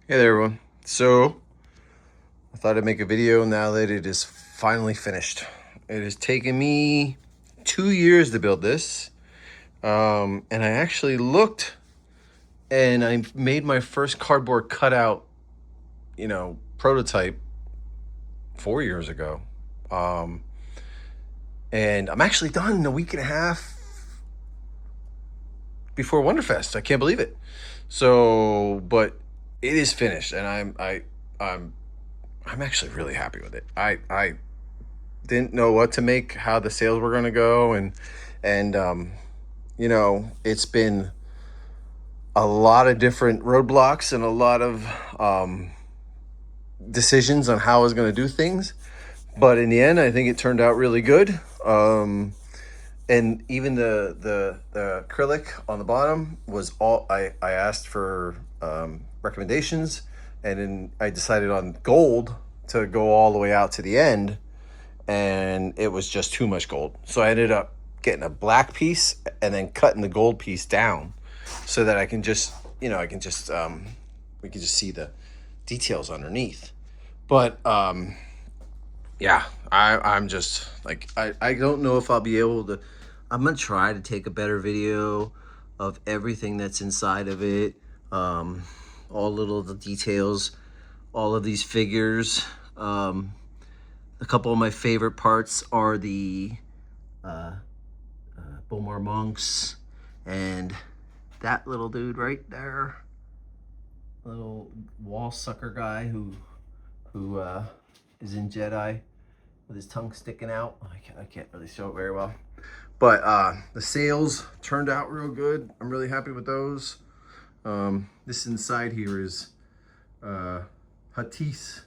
Hey there, everyone. So, I thought I'd make a video now that it is finally finished. It has taken me 2 years to build this. And I actually looked and I made my first cardboard cutout, prototype 4 years ago. And I'm actually done in a week and a half before Wonderfest. I can't believe it. So, but it is finished, and I'm actually really happy with it. I didn't know what to make, how the sales were going to go, and it's been a lot of different roadblocks and a lot of decisions on how I was going to do things. But in the end, I think it turned out really good. And even the acrylic on the bottom was all I asked for recommendations, and then I decided on gold to go all the way out to the end, and it was just too much gold. So I ended up getting a black piece and then cutting the gold piece down so that I can just we can just see the details underneath. But yeah, I'm just like I don't know if I'll be able to. I'm gonna try to take a better video of everything that's inside of it, all little the details, all of these figures. A couple of my favorite parts are the Bomar monks and that little dude right there, little wall sucker guy who is in Jedi with his tongue sticking out. I can't really show it very well. But the sails turned out real good. I'm really happy with those. This inside here is Hattis.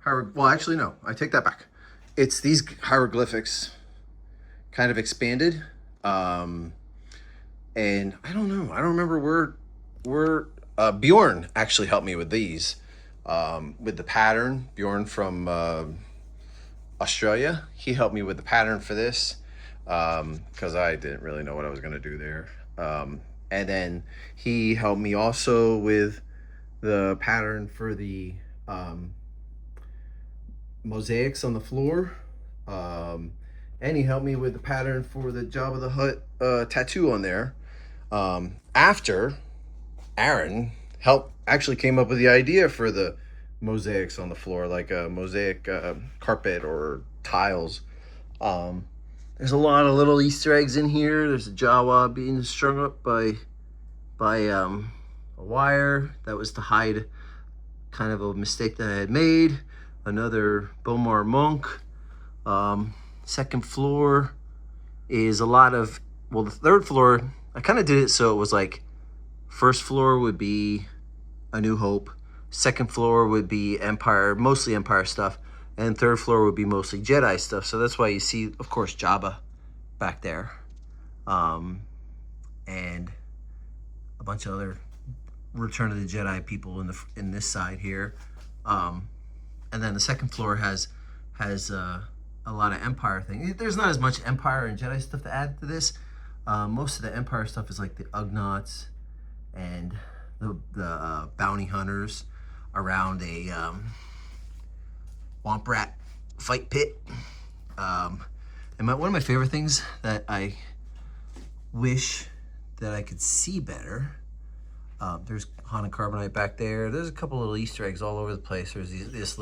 Well, actually, no. I take that back. It's these hieroglyphics kind of expanded. And I don't know. I don't remember where Bjorn actually helped me with these. With the pattern. Bjorn from Australia. He helped me with the pattern for this. Because I didn't really know what I was going to do there. And then he helped me also with the pattern for the mosaics on the floor. And he helped me with the pattern for the Jabba the Hutt tattoo on there. After Aaron actually came up with the idea for the mosaics on the floor, like a mosaic carpet or tiles. There's a lot of little Easter eggs in here. There's a Jawa being strung up by a wire. That was to hide kind of a mistake that I had made. Another Bomar monk. Second floor is a lot of, well, the third floor, I kind of did it so it was like, first floor would be A New Hope. Second floor would be Empire, mostly Empire stuff. And third floor would be mostly Jedi stuff. So that's why you see, of course, Jabba back there. And a bunch of other Return of the Jedi people in this side here. And then the second floor has a lot of Empire things. There's not as much Empire and Jedi stuff to add to this. Most of the Empire stuff is like the Ugnaughts and the bounty hunters around a Womp Rat fight pit. And one of my favorite things that I wish that I could see better, there's Hana Carbonite back there. There's a couple little Easter eggs all over the place. There's these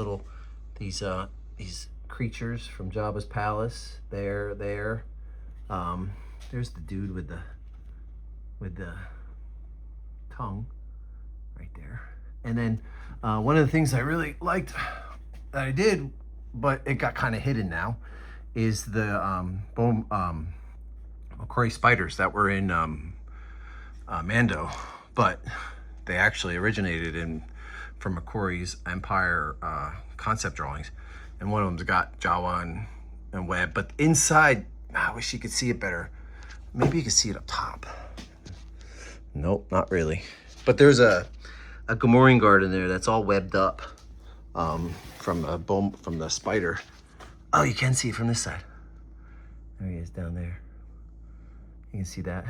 creatures from Jabba's palace. There. There's the dude with the tongue right there. And then one of the things I really liked that I did, but it got kind of hidden now, is the McQuarrie spiders that were in Mando, but they actually originated from McQuarrie's Empire concept drawings, and one of them's got Jawa and Webb. But inside, I wish you could see it better. Maybe you could see it up top. Nope, not really. But there's a Gamorrean guard in there that's all webbed up. From the spider. Oh, you can see it from this side. There he is down there. You can see that.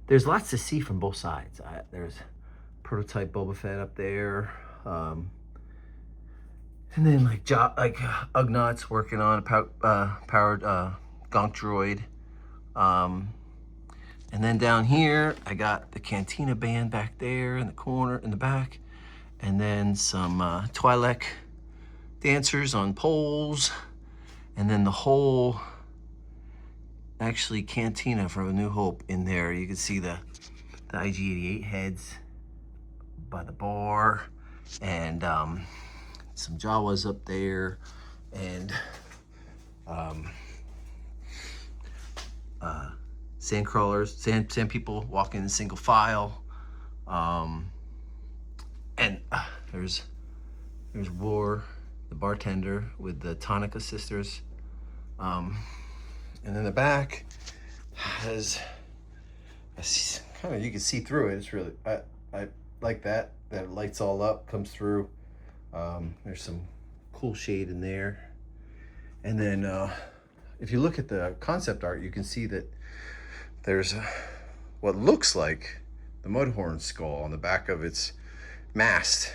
There's lots to see from both sides. There's prototype Boba Fett up there. And then like Ugnaughts working on a powered gonk droid. And then down here, I got the Cantina band back there in the corner, in the back. And then some Twi'lek dancers on poles. And then the whole, actually, Cantina from A New Hope in there. You can see the IG-88 heads by the bar. And some Jawas up there. And sand crawlers, sand people walking in single file, and there's War, the bartender with the Tonica sisters, and then the back has kind of, you can see through it. It's really, I like that it lights all up, comes through. There's some cool shade in there, and then if you look at the concept art, you can see that there's what looks like the Mudhorn skull on the back of its mast.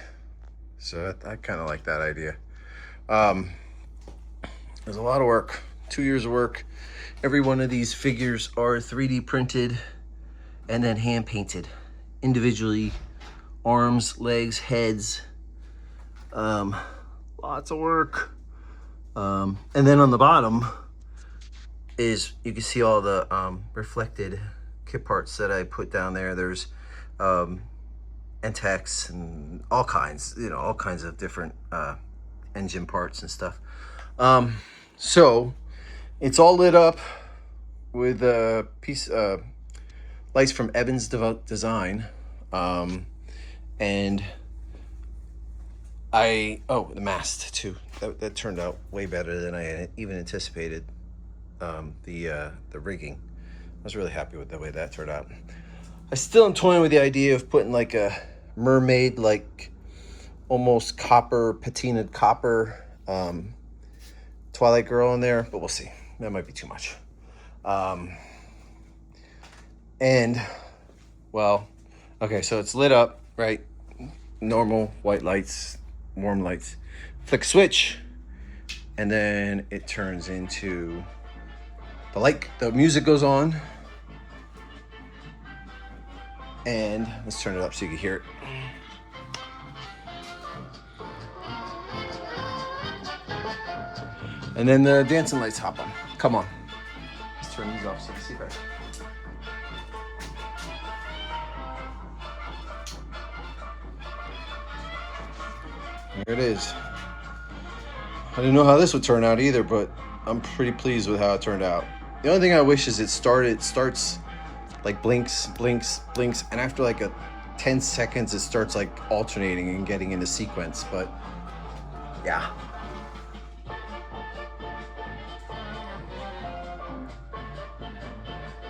So I kind of like that idea. There's a lot of work, 2 years of work. Every one of these figures are 3D printed and then hand painted individually. Arms, legs, heads, lots of work. And then on the bottom is, you can see all the reflected kit parts that I put down there. There's NTEX and all kinds, all kinds of different engine parts and stuff. So it's all lit up with a piece lights from Evans Design, and the mast too. That turned out way better than I even anticipated. The rigging, I was really happy with the way that turned out. I still am toying with the idea of putting like a mermaid, like almost copper, patinaed copper Twilight girl in there, but we'll see. That might be too much. And well, okay, so it's lit up, right? Normal white lights, warm lights. Flick switch, and then it turns into the music goes on, and let's turn it up so you can hear it. And then the dancing lights hop on. Come on. Let's turn these off so you can see better. There it is. I didn't know how this would turn out either, but I'm pretty pleased with how it turned out. The only thing I wish is it starts like blinks, and after like 10 seconds, it starts like alternating and getting into sequence, but yeah.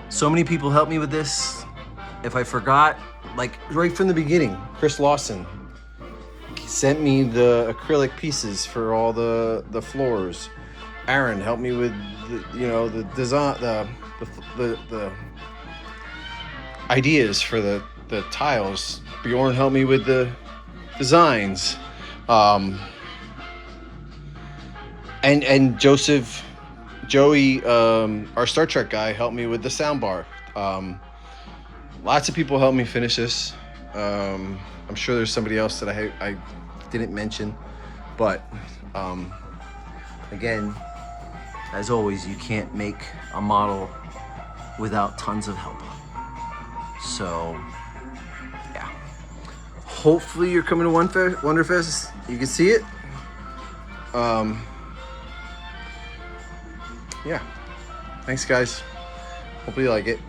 So many people helped me with this. If I forgot, like right from the beginning, Chris Lawson sent me the acrylic pieces for all the floors. Aaron helped me with the design, the ideas for the tiles. Bjorn helped me with the designs. And Joey, our Star Trek guy, helped me with the soundbar. Lots of people helped me finish this. I'm sure there's somebody else that I didn't mention, but again, as always, you can't make a model without tons of help. So yeah, hopefully you're coming to Wonderfest. You can see it. Yeah, thanks guys, hopefully you like it.